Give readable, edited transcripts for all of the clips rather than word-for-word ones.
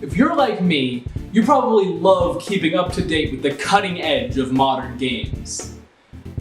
If you're like me, you probably love keeping up to date with the cutting edge of modern games.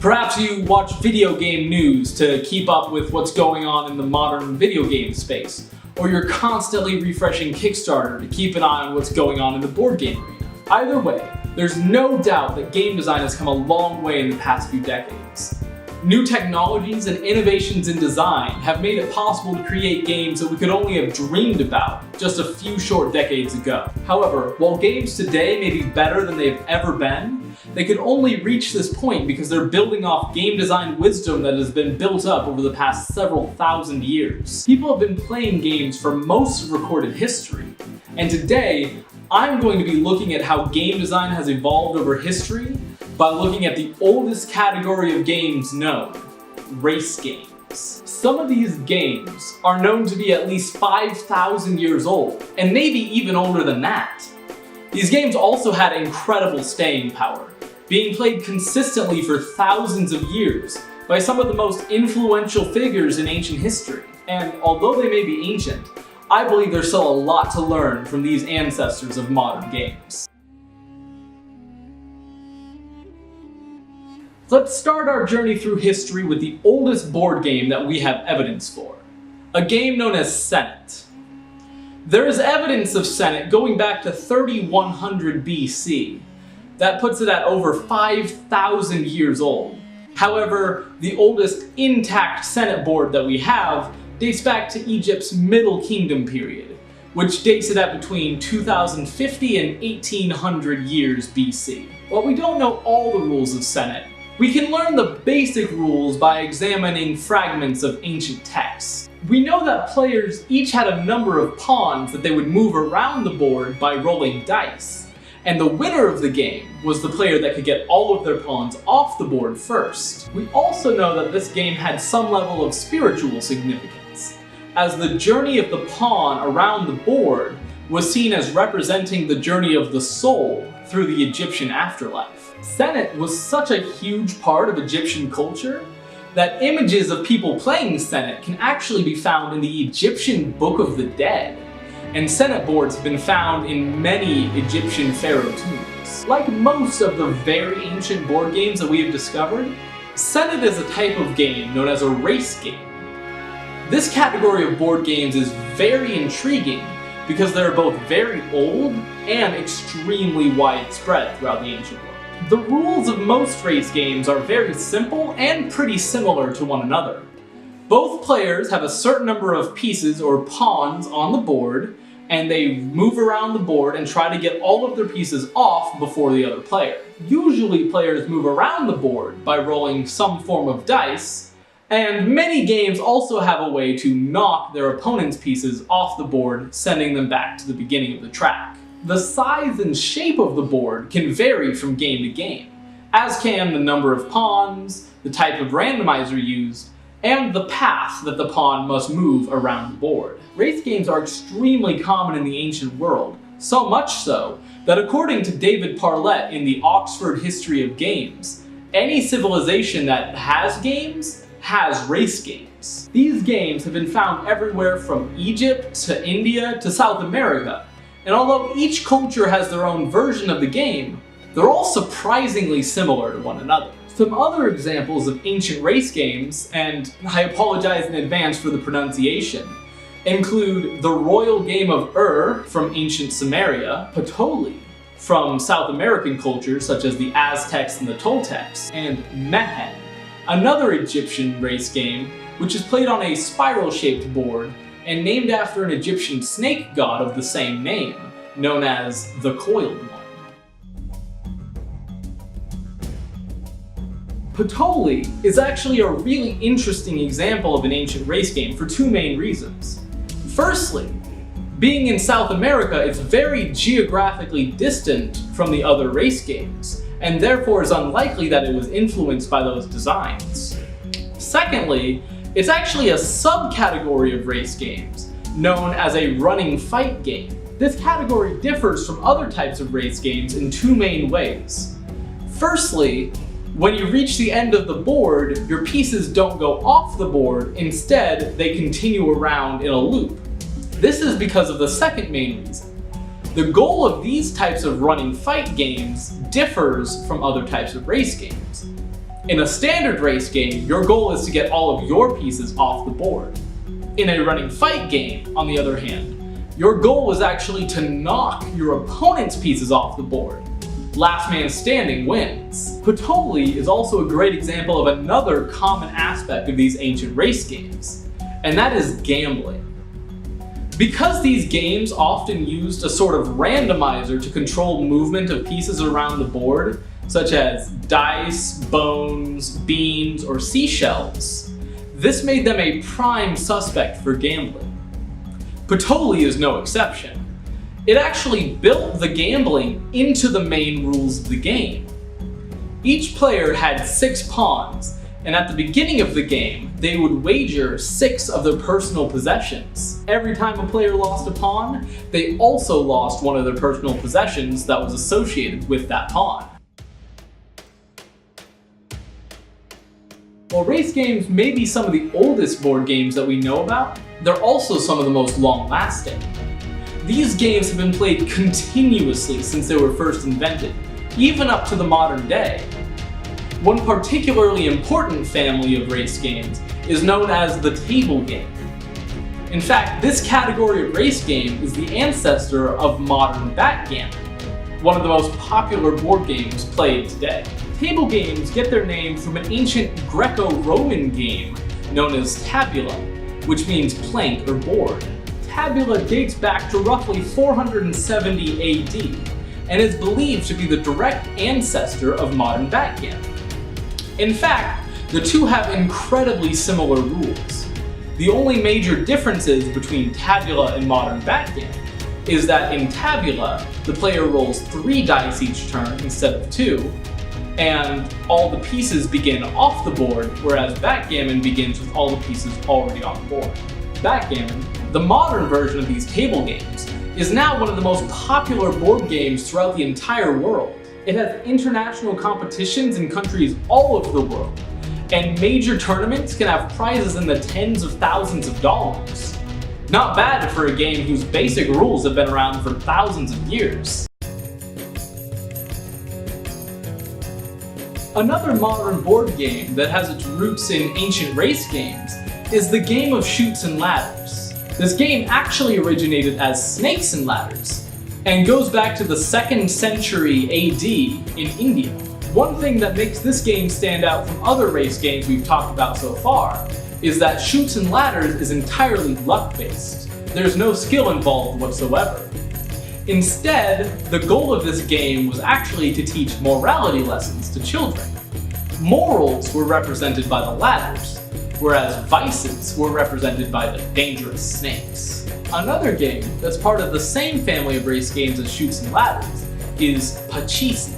Perhaps you watch video game news to keep up with what's going on in the modern video game space, or you're constantly refreshing Kickstarter to keep an eye on what's going on in the board game arena. Either way, there's no doubt that game design has come a long way in the past few decades. New technologies and innovations in design have made it possible to create games that we could only have dreamed about just a few short decades ago. However, while games today may be better than they've ever been, they could only reach this point because they're building off game design wisdom that has been built up over the past several thousand years. People have been playing games for most of recorded history, and today, I'm going to be looking at how game design has evolved over history by looking at the oldest category of games known, race games. Some of these games are known to be at least 5,000 years old, and maybe even older than that. These games also had incredible staying power, being played consistently for thousands of years by some of the most influential figures in ancient history. And although they may be ancient, I believe there's still a lot to learn from these ancestors of modern games. Let's start our journey through history with the oldest board game that we have evidence for, a game known as SENET. There is evidence of SENET going back to 3100 BC. That puts it at over 5,000 years old. However, the oldest intact SENET board that we have dates back to Egypt's Middle Kingdom period, which dates it at between 2050 and 1800 years BC. While we don't know all the rules of SENET, we can learn the basic rules by examining fragments of ancient texts. We know that players each had a number of pawns that they would move around the board by rolling dice, and the winner of the game was the player that could get all of their pawns off the board first. We also know that this game had some level of spiritual significance, as the journey of the pawn around the board was seen as representing the journey of the soul through the Egyptian afterlife. SENET was such a huge part of Egyptian culture that images of people playing SENET can actually be found in the Egyptian Book of the Dead, and SENET boards have been found in many Egyptian pharaoh tombs. Like most of the very ancient board games that we have discovered, SENET is a type of game known as a race game. This category of board games is very intriguing because they're both very old and extremely widespread throughout the ancient world. The rules of most race games are very simple and pretty similar to one another. Both players have a certain number of pieces or pawns on the board, and they move around the board and try to get all of their pieces off before the other player. Usually players move around the board by rolling some form of dice, and many games also have a way to knock their opponent's pieces off the board, sending them back to the beginning of the track. The size and shape of the board can vary from game to game, as can the number of pawns, the type of randomizer used, and the path that the pawn must move around the board. Race games are extremely common in the ancient world, so much so that according to David Parlett in the Oxford History of Games, any civilization that has games has race games. These games have been found everywhere from Egypt to India to South America, and although each culture has their own version of the game, they're all surprisingly similar to one another. Some other examples of ancient race games, and I apologize in advance for the pronunciation, include the Royal Game of from ancient Sumeria, Ptolemy from South American cultures such as the Aztecs and the Toltecs, and Mehen, another Egyptian race game which is played on a spiral-shaped board and named after an Egyptian snake god of the same name, known as the Coiled One. Ptolemy is actually a really interesting example of an ancient race game for two main reasons. Firstly, being in South America, it's very geographically distant from the other race games, and therefore is unlikely that it was influenced by those designs. Secondly, it's actually a subcategory of race games, known as a running fight game. This category differs from other types of race games in two main ways. Firstly, when you reach the end of the board, your pieces don't go off the board, instead they continue around in a loop. This is because of the second main reason. The goal of these types of running fight games differs from other types of race games. In a standard race game, your goal is to get all of your pieces off the board. In a running fight game, on the other hand, your goal is actually to knock your opponent's pieces off the board. Last man standing wins. Patoli is also a great example of another common aspect of these ancient race games, and that is gambling. Because these games often used a sort of randomizer to control movement of pieces around the board, such as dice, bones, beans, or seashells, this made them a prime suspect for gambling. Patoli is no exception. It actually built the gambling into the main rules of the game. Each player had 6 pawns, and at the beginning of the game, they would wager 6 of their personal possessions. Every time a player lost a pawn, they also lost one of their personal possessions that was associated with that pawn. While race games may be some of the oldest board games that we know about, they're also some of the most long-lasting. These games have been played continuously since they were first invented, even up to the modern day. One particularly important family of race games is known as the table game. In fact, this category of race game is the ancestor of modern backgammon, one of the most popular board games played today. Table games get their name from an ancient Greco-Roman game known as tabula, which means plank or board. Tabula dates back to roughly 470 AD and is believed to be the direct ancestor of modern backgammon. In fact, the two have incredibly similar rules. The only major differences between tabula and modern backgammon is that in tabula, the player rolls 3 dice each turn instead of 2, and all the pieces begin off the board, whereas backgammon begins with all the pieces already on the board. Backgammon, the modern version of these table games, is now one of the most popular board games throughout the entire world. It has international competitions in countries all over the world, and major tournaments can have prizes in the tens of thousands of dollars. Not bad for a game whose basic rules have been around for thousands of years. Another modern board game that has its roots in ancient race games is the game of Chutes and Ladders. This game actually originated as Snakes and Ladders, and goes back to the 2nd century AD in India. One thing that makes this game stand out from other race games we've talked about so far is that Chutes and Ladders is entirely luck-based. There's no skill involved whatsoever. Instead, the goal of this game was actually to teach morality lessons to children. Morals were represented by the ladders, whereas vices were represented by the dangerous snakes. Another game that's part of the same family of race games as Chutes and Ladders is Pachisi,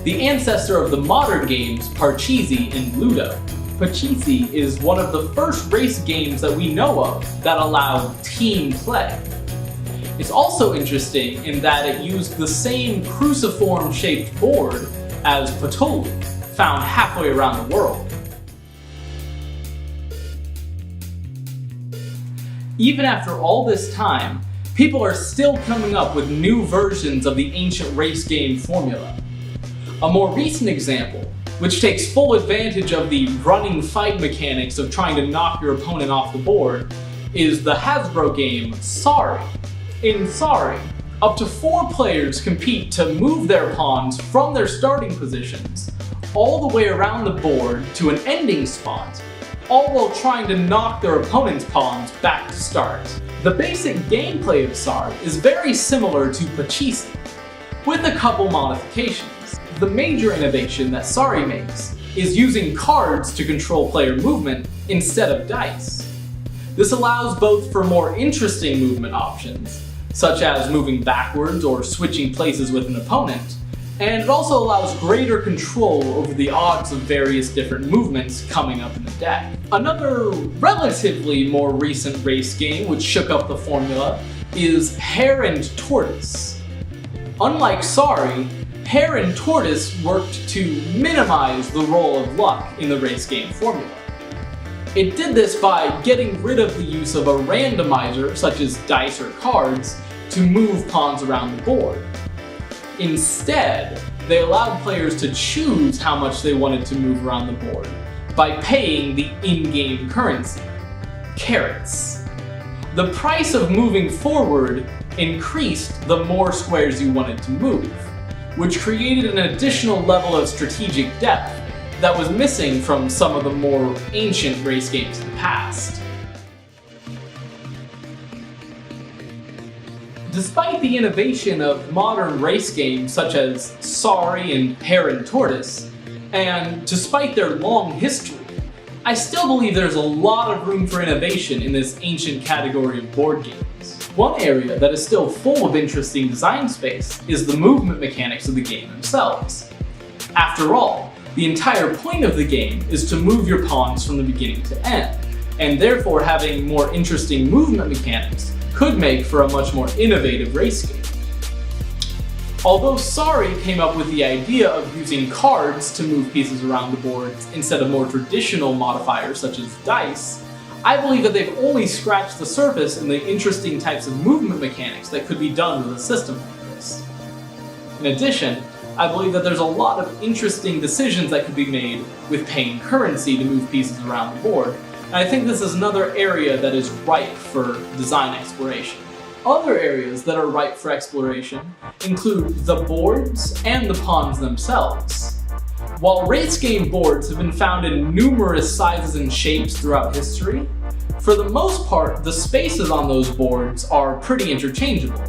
the ancestor of the modern games Parcheesi and Ludo. Pachisi is one of the first race games that we know of that allowed team play. It's also interesting in that it used the same cruciform-shaped board as Patoli, found halfway around the world. Even after all this time, people are still coming up with new versions of the ancient race game formula. A more recent example, which takes full advantage of the running fight mechanics of trying to knock your opponent off the board, is the Hasbro game Sorry. In Sorry, up to 4 players compete to move their pawns from their starting positions all the way around the board to an ending spot, all while trying to knock their opponent's pawns back to start. The basic gameplay of Sorry is very similar to Pachisi, with a couple modifications. The major innovation that Sorry makes is using cards to control player movement instead of dice. This allows both for more interesting movement options, such as moving backwards or switching places with an opponent, and it also allows greater control over the odds of various different movements coming up in the deck. Another relatively more recent race game which shook up the formula is Hare and Tortoise. Unlike Sorry, Hare and Tortoise worked to minimize the role of luck in the race game formula. It did this by getting rid of the use of a randomizer, such as dice or cards, to move pawns around the board. Instead, they allowed players to choose how much they wanted to move around the board by paying the in-game currency, carrots. The price of moving forward increased the more squares you wanted to move, which created an additional level of strategic depth that was missing from some of the more ancient race games in the past. Despite the innovation of modern race games such as Sorry and Hare and Tortoise, and despite their long history, I still believe there's a lot of room for innovation in this ancient category of board games. One area that is still full of interesting design space is the movement mechanics of the game themselves. After all, the entire point of the game is to move your pawns from the beginning to end, and therefore having more interesting movement mechanics could make for a much more innovative race game. Although Sorry came up with the idea of using cards to move pieces around the board instead of more traditional modifiers such as dice, I believe that they've only scratched the surface in the interesting types of movement mechanics that could be done with a system like this. In addition, I believe that there's a lot of interesting decisions that could be made with paying currency to move pieces around the board, and I think this is another area that is ripe for design exploration. Other areas that are ripe for exploration include the boards and the pawns themselves. While race game boards have been found in numerous sizes and shapes throughout history, for the most part, the spaces on those boards are pretty interchangeable,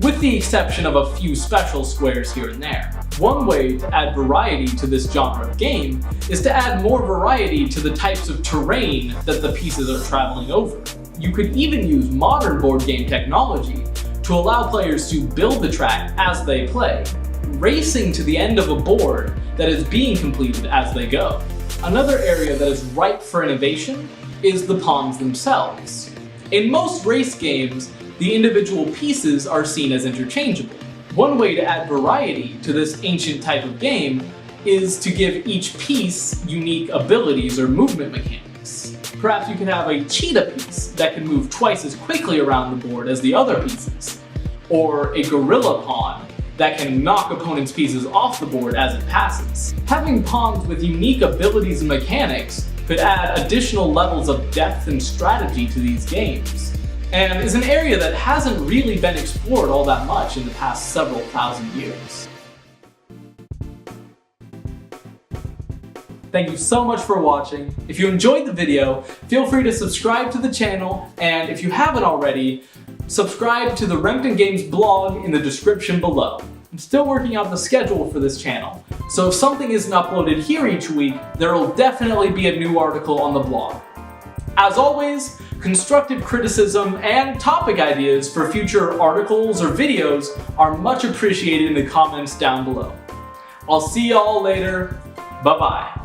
with the exception of a few special squares here and there. One way to add variety to this genre of game is to add more variety to the types of terrain that the pieces are traveling over. You could even use modern board game technology to allow players to build the track as they play, racing to the end of a board that is being completed as they go. Another area that is ripe for innovation is the pawns themselves. In most race games, the individual pieces are seen as interchangeable. One way to add variety to this ancient type of game is to give each piece unique abilities or movement mechanics. Perhaps you could have a cheetah piece that can move twice as quickly around the board as the other pieces, or a gorilla pawn that can knock opponents' pieces off the board as it passes. Having pawns with unique abilities and mechanics could add additional levels of depth and strategy to these games, and is an area that hasn't really been explored all that much in the past several thousand years. Thank you so much for watching. If you enjoyed the video, feel free to subscribe to the channel, and if you haven't already, subscribe to the Rempton Games blog in the description below. I'm still working out the schedule for this channel, so if something isn't uploaded here each week, there will definitely be a new article on the blog. As always, constructive criticism and topic ideas for future articles or videos are much appreciated in the comments down below. I'll see y'all later. Bye-bye.